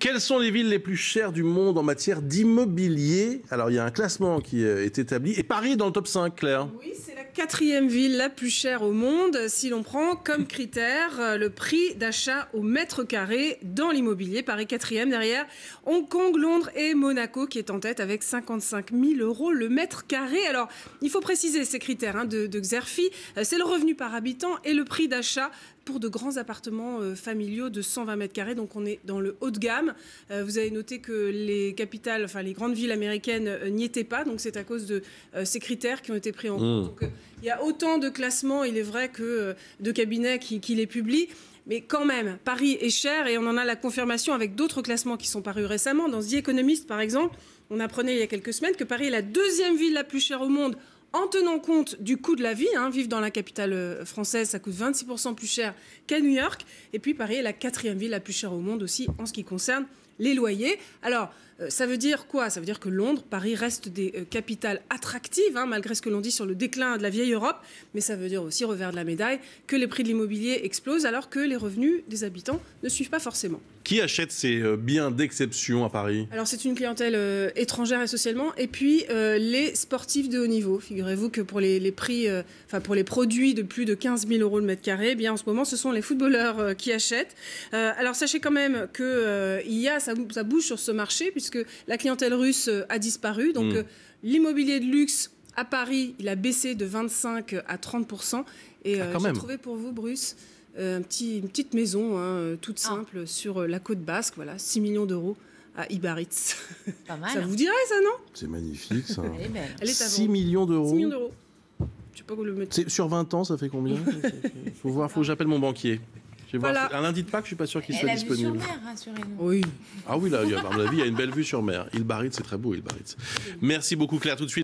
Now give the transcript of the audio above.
Quelles sont les villes les plus chères du monde en matière d'immobilier? Alors, il y a un classement qui est établi. Et Paris est dans le top 5, Claire. Oui, c'est la 4e ville la plus chère au monde, si l'on prend comme critère le prix d'achat au mètre carré dans l'immobilier. Paris 4e, derrière Hong Kong, Londres et Monaco, qui est en tête avec 55 000 € le mètre carré. Alors, il faut préciser ces critères de Xerfi. C'est le revenu par habitant et le prix d'achat pour de grands appartements familiaux de 120 mètres carrés. Donc on est dans le haut de gamme. Vous avez noté que les capitales, enfin les grandes villes américaines n'y étaient pas. Donc c'est à cause de ces critères qui ont été pris en compte. Donc, il y a autant de classements, il est vrai, que de cabinets qui les publient. Mais quand même, Paris est cher et on en a la confirmation avec d'autres classements qui sont parus récemment. Dans The Economist, par exemple, on apprenait il y a quelques semaines que Paris est la 2e ville la plus chère au monde en tenant compte du coût de la vie. Vivre dans la capitale française, ça coûte 26% plus cher qu'à New York. Et puis Paris est la 4e ville la plus chère au monde aussi en ce qui concerne les loyers. Alors, ça veut dire quoi? Ça veut dire que Londres, Paris restent des capitales attractives, malgré ce que l'on dit sur le déclin de la vieille Europe. Mais ça veut dire aussi, revers de la médaille, que les prix de l'immobilier explosent alors que les revenus des habitants ne suivent pas forcément. Qui achète ces biens d'exception à Paris? Alors, c'est une clientèle étrangère essentiellement, et puis les sportifs de haut niveau. Figurez-vous que pour les prix, pour les produits de plus de 15 000 € le mètre carré, eh bien en ce moment, ce sont les footballeurs qui achètent. Alors sachez quand même que ça bouge sur ce marché, puisque la clientèle russe a disparu. Donc l'immobilier de luxe à Paris, il a baissé de 25 à 30%. Et j'ai trouvé pour vous, Bruce, une petite maison toute simple sur la côte basque, voilà, 6 millions € à Ibaritz. Pas mal. Ça vous dirait, ça, non? C'est magnifique, ça. Elle est belle. Elle est à 6 millions d'euros. 6 millions d'euros. Je sais pas où le mettre. Sur 20 ans, ça fait combien? Faut voir, faut que j'appelle mon banquier. Je vais Voilà. voir. Un lundi de Pâques, je suis pas sûr qu'il soit disponible. Elle a vue sur mer, rassurez-nous. Oui. Ah oui, là, à mon avis, il y a une belle vue sur mer. Ilbaritz, c'est très beau, Ilbaritz. Merci beaucoup, Claire. Tout de suite.